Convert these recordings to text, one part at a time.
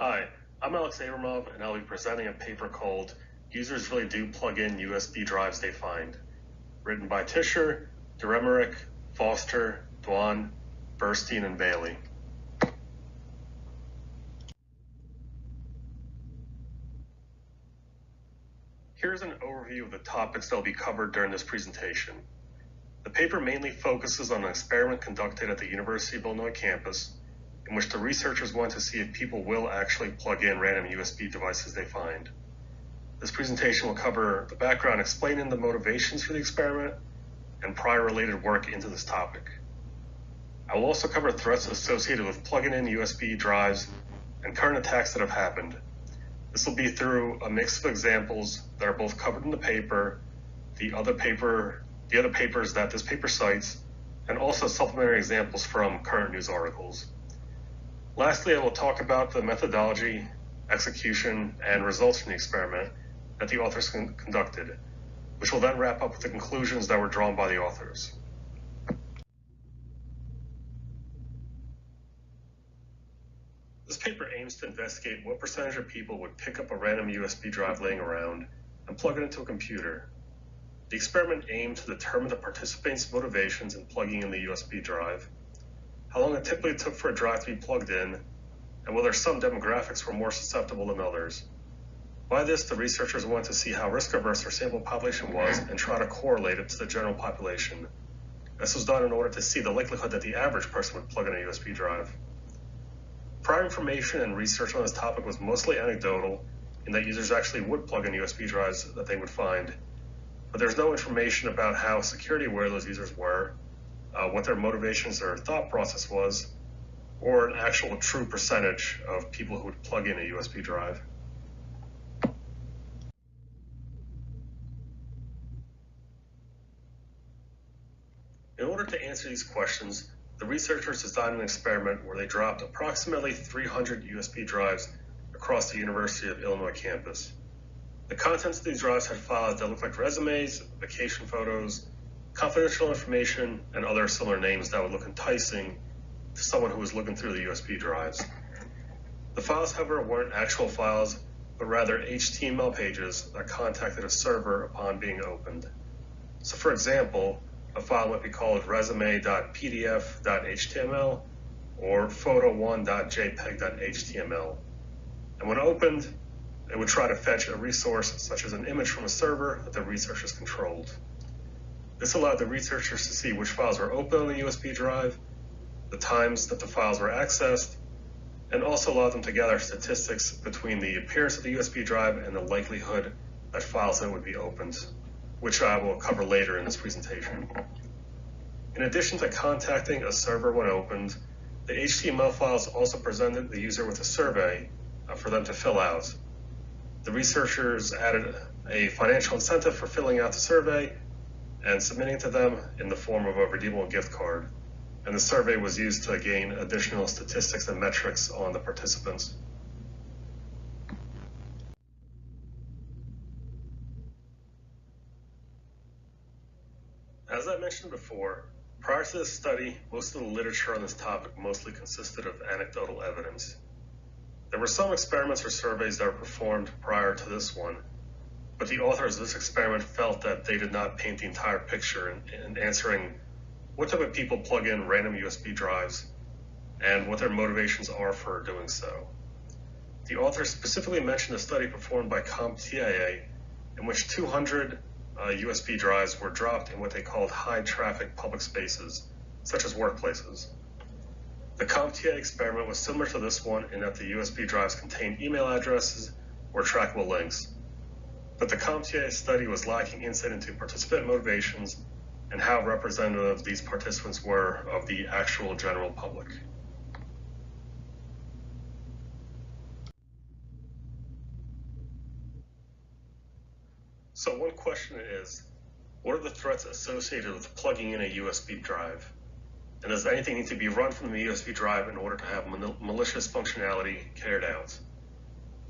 Hi, I'm Alex Abramov, and I'll be presenting a paper called Users Really Do Plug In USB Drives They Find, written by Tischer, Deremerick, Foster, Dwan, Burstein, and Bailey. Here's an overview of the topics that will be covered during this presentation. The paper mainly focuses on an experiment conducted at the University of Illinois campus, in which the researchers want to see if people will actually plug in random USB devices they find. This presentation will cover the background explaining the motivations for the experiment and prior related work into this topic. I will also cover threats associated with plugging in USB drives and current attacks that have happened. This will be through a mix of examples that are both covered in the paper, the other papers that this paper cites, and also supplementary examples from current news articles. Lastly, I will talk about the methodology, execution, and results from the experiment that the authors conducted, which will then wrap up with the conclusions that were drawn by the authors. This paper aims to investigate what percentage of people would pick up a random USB drive laying around and plug it into a computer. The experiment aimed to determine the participants' motivations in plugging in the USB drive, how long it typically took for a drive to be plugged in, and whether some demographics were more susceptible than others. By this, the researchers wanted to see how risk-averse their sample population was and try to correlate it to the general population. This was done in order to see the likelihood that the average person would plug in a USB drive. Prior information and research on this topic was mostly anecdotal, in that users actually would plug in USB drives that they would find, but there's no information about how security aware those users were, what their motivations or thought process was, or an actual true percentage of people who would plug in a USB drive. In order to answer these questions, the researchers designed an experiment where they dropped approximately 300 USB drives across the University of Illinois campus. The contents of these drives had files that looked like resumes, vacation photos, confidential information, and other similar names that would look enticing to someone who was looking through the USB drives. The files, however, weren't actual files, but rather HTML pages that contacted a server upon being opened. So for example, a file might be called resume.pdf.html or photo1.jpeg.html. And when opened, it would try to fetch a resource such as an image from a server that the researchers controlled. This allowed the researchers to see which files were open on the USB drive, the times that the files were accessed, and also allowed them to gather statistics between the appearance of the USB drive and the likelihood that files in it would be opened, which I will cover later in this presentation. In addition to contacting a server when opened, the HTML files also presented the user with a survey for them to fill out. The researchers added a financial incentive for filling out the survey and submitting it to them in the form of a redeemable gift card. And the survey was used to gain additional statistics and metrics on the participants. As I mentioned before, prior to this study, most of the literature on this topic mostly consisted of anecdotal evidence. There were some experiments or surveys that were performed prior to this one, but the authors of this experiment felt that they did not paint the entire picture in answering what type of people plug in random USB drives and what their motivations are for doing so. The authors specifically mentioned a study performed by CompTIA in which 200 USB drives were dropped in what they called high-traffic public spaces, such as workplaces. The CompTIA experiment was similar to this one in that the USB drives contained email addresses or trackable links, but the CompTIA study was lacking insight into participant motivations and how representative these participants were of the actual general public. So one question is, what are the threats associated with plugging in a USB drive? And does anything need to be run from the USB drive in order to have malicious functionality carried out?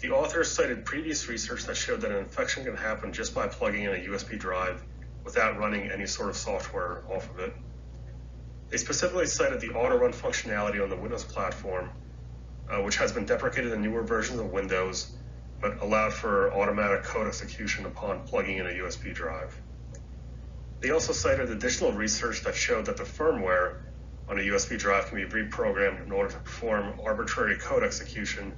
The authors cited previous research that showed that an infection can happen just by plugging in a USB drive without running any sort of software off of it. They specifically cited the auto-run functionality on the Windows platform, which has been deprecated in newer versions of Windows, but allowed for automatic code execution upon plugging in a USB drive. They also cited additional research that showed that the firmware on a USB drive can be reprogrammed in order to perform arbitrary code execution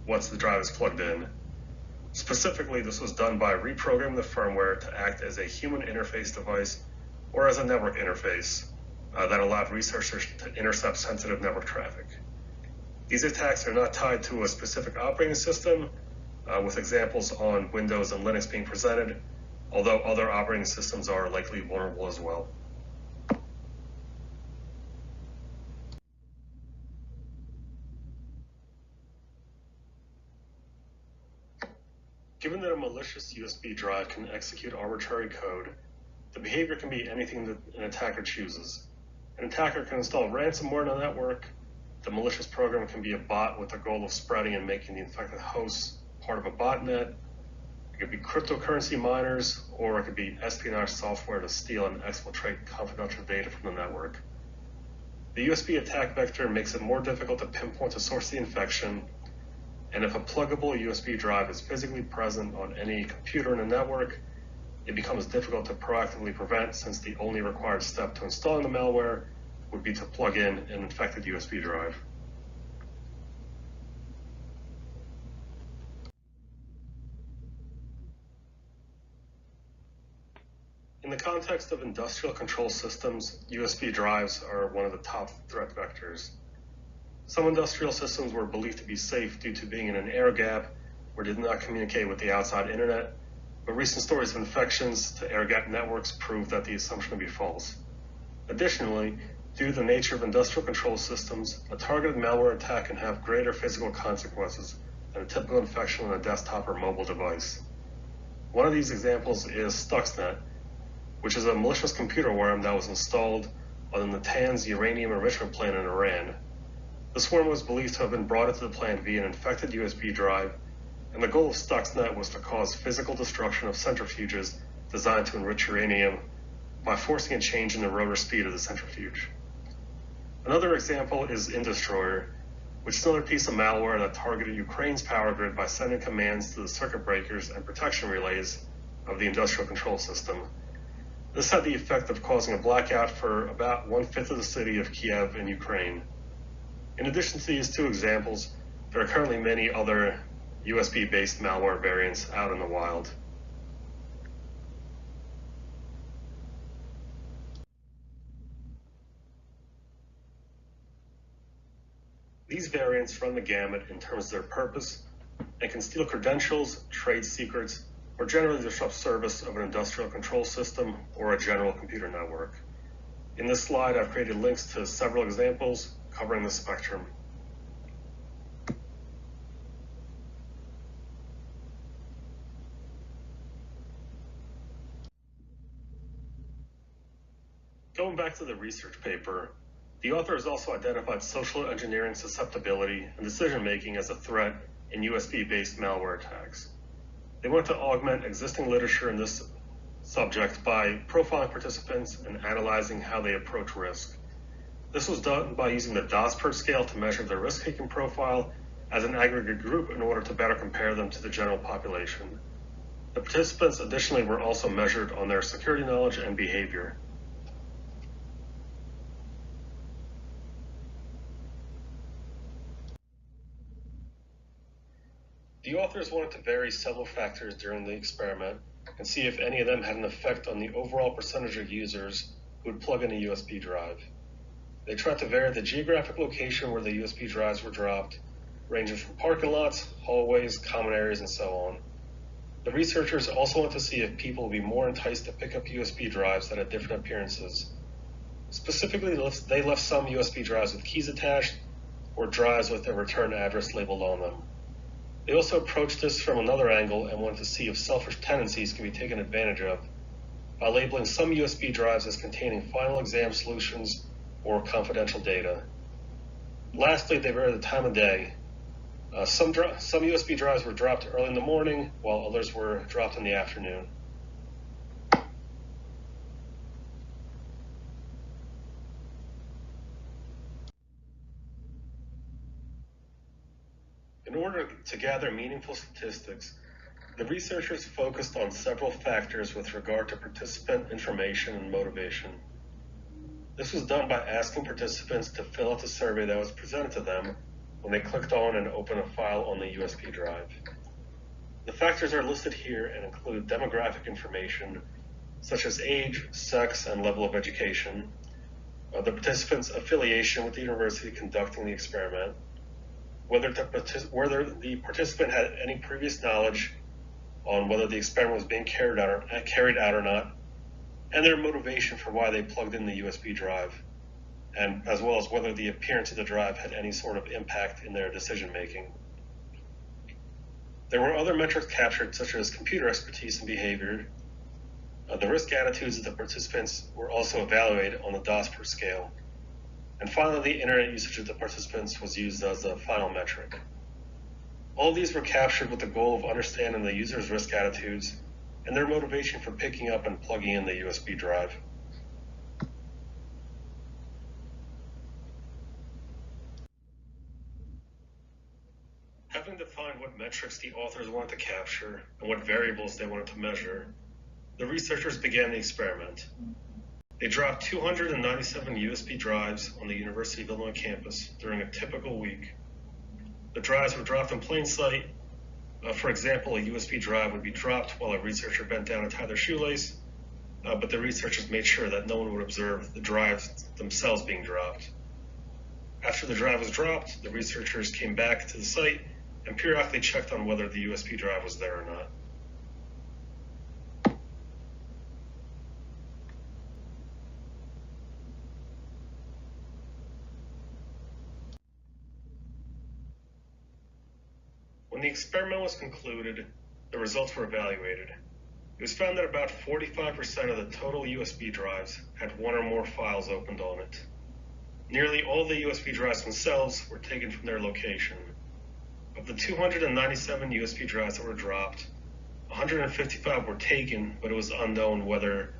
once the drive is plugged in. Specifically, this was done by reprogramming the firmware to act as a human interface device or as a network interface that allowed researchers to intercept sensitive network traffic. These attacks are not tied to a specific operating system, with examples on Windows and Linux being presented, although other operating systems are likely vulnerable as well. Given that a malicious USB drive can execute arbitrary code, the behavior can be anything that an attacker chooses. An attacker can install ransomware on a network. The malicious program can be a bot with the goal of spreading and making the infected hosts part of a botnet. It could be cryptocurrency miners, or it could be espionage software to steal and exfiltrate confidential data from the network. The USB attack vector makes it more difficult to pinpoint the source of the infection, and if a pluggable USB drive is physically present on any computer in a network, it becomes difficult to proactively prevent, since the only required step to installing the malware would be to plug in an infected USB drive. In the context of industrial control systems, USB drives are one of the top threat vectors. Some industrial systems were believed to be safe due to being in an air gap where they did not communicate with the outside internet, but recent stories of infections to air gap networks prove that the assumption to be false. Additionally, due to the nature of industrial control systems, a targeted malware attack can have greater physical consequences than a typical infection on a desktop or mobile device. One of these examples is Stuxnet, which is a malicious computer worm that was installed on the Natanz uranium enrichment plant in Iran. This worm was believed to have been brought into the plant via an infected USB drive, and the goal of Stuxnet was to cause physical destruction of centrifuges designed to enrich uranium by forcing a change in the rotor speed of the centrifuge. Another example is Indestroyer, which is another piece of malware that targeted Ukraine's power grid by sending commands to the circuit breakers and protection relays of the industrial control system. This had the effect of causing a blackout for about 1/5 of the city of Kiev in Ukraine. In addition to these two examples, there are currently many other USB-based malware variants out in the wild. These variants run the gamut in terms of their purpose and can steal credentials, trade secrets, or generally disrupt service of an industrial control system or a general computer network. In this slide, I've created links to several examples covering the spectrum. Going back to the research paper, the authors also identified social engineering susceptibility and decision-making as a threat in USB-based malware attacks. They want to augment existing literature in this subject by profiling participants and analyzing how they approach risk. This was done by using the DOSPERT scale to measure their risk-taking profile as an aggregate group in order to better compare them to the general population. The participants additionally were also measured on their security knowledge and behavior. The authors wanted to vary several factors during the experiment and see if any of them had an effect on the overall percentage of users who would plug in a USB drive. They tried to vary the geographic location where the USB drives were dropped, ranging from parking lots, hallways, common areas, and so on. The researchers also wanted to see if people would be more enticed to pick up USB drives that had different appearances. Specifically, they left some USB drives with keys attached or drives with their return address labeled on them. They also approached this from another angle and wanted to see if selfish tendencies can be taken advantage of by labeling some USB drives as containing final exam solutions or confidential data. Lastly, they varied the time of day. Some USB drives were dropped early in the morning, while others were dropped in the afternoon. In order to gather meaningful statistics, the researchers focused on several factors with regard to participant information and motivation. This was done by asking participants to fill out the survey that was presented to them when they clicked on and opened a file on the USB drive. The factors are listed here and include demographic information, such as age, sex, and level of education, the participant's affiliation with the university conducting the experiment, whether the participant had any previous knowledge on whether the experiment was being carried out or not, and their motivation for why they plugged in the USB drive, and as well as whether the appearance of the drive had any sort of impact in their decision making. There were other metrics captured, such as computer expertise and behavior. The risk attitudes of the participants were also evaluated on the DOSPER scale. And finally, the internet usage of the participants was used as a final metric. All these were captured with the goal of understanding the user's risk attitudes and their motivation for picking up and plugging in the USB drive. Having defined what metrics the authors wanted to capture and what variables they wanted to measure, the researchers began the experiment. They dropped 297 USB drives on the University of Illinois campus during a typical week. The drives were dropped in plain sight. For example, a USB drive would be dropped while a researcher bent down to tie their shoelace, but the researchers made sure that no one would observe the drives themselves being dropped. After the drive was dropped, the researchers came back to the site and periodically checked on whether the USB drive was there or not. When the experiment was concluded, the results were evaluated. It was found that about 45% of the total USB drives had one or more files opened on it. Nearly all the USB drives themselves were taken from their location. Of the 297 USB drives that were dropped, 155 were taken, but it was unknown whether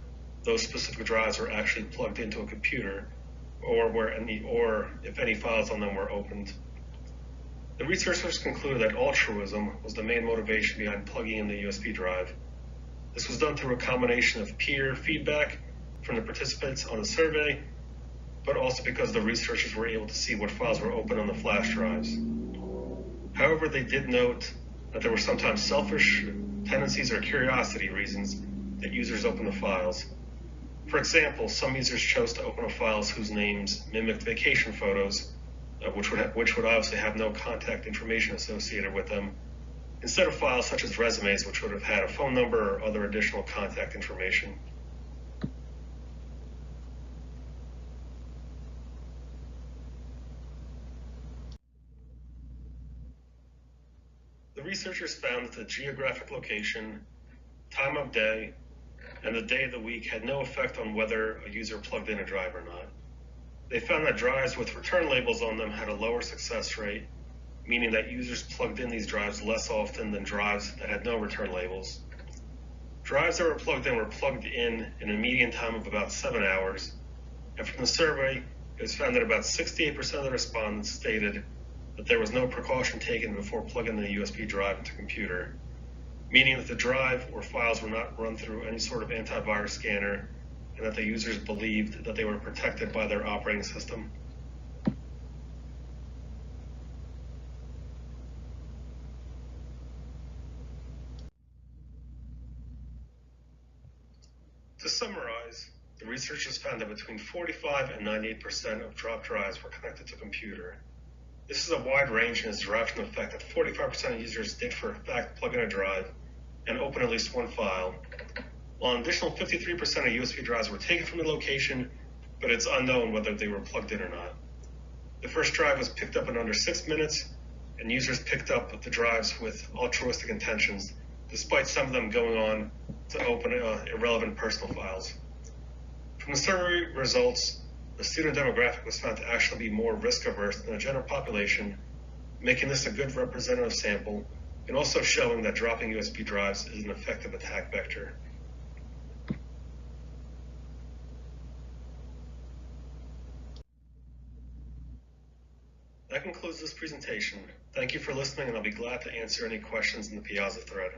those specific drives were actually plugged into a computer or if any files on them were opened. The researchers concluded that altruism was the main motivation behind plugging in the USB drive. This was done through a combination of peer feedback from the participants on the survey, but also because the researchers were able to see what files were open on the flash drives. However, they did note that there were sometimes selfish tendencies or curiosity reasons that users opened the files. For example, some users chose to open files whose names mimicked vacation photos, which would obviously have no contact information associated with them, instead of files such as resumes, which would have had a phone number or other additional contact information. The researchers found that the geographic location, time of day, and the day of the week had no effect on whether a user plugged in a drive or not. They found that drives with return labels on them had a lower success rate, meaning that users plugged in these drives less often than drives that had no return labels. Drives that were plugged in a median time of about 7 hours, and from the survey, it was found that about 68% of the respondents stated that there was no precaution taken before plugging the USB drive into a computer, meaning that the drive or files were not run through any sort of antivirus scanner and that the users believed that they were protected by their operating system. To summarize, the researchers found that between 45 and 98% of dropped drives were connected to a computer. This is a wide range and is derived from the fact that 45% of users did for a fact plug in a drive and open at least one file, while an additional 53% of USB drives were taken from the location, but it's unknown whether they were plugged in or not. The first drive was picked up in under 6 minutes, and users picked up the drives with altruistic intentions, despite some of them going on to open irrelevant personal files. From the survey results, the student demographic was found to actually be more risk-averse than the general population, making this a good representative sample, and also showing that dropping USB drives is an effective attack vector. That concludes concludes this presentation. Thank you for listening, and I'll be glad to answer any questions in the Piazza thread.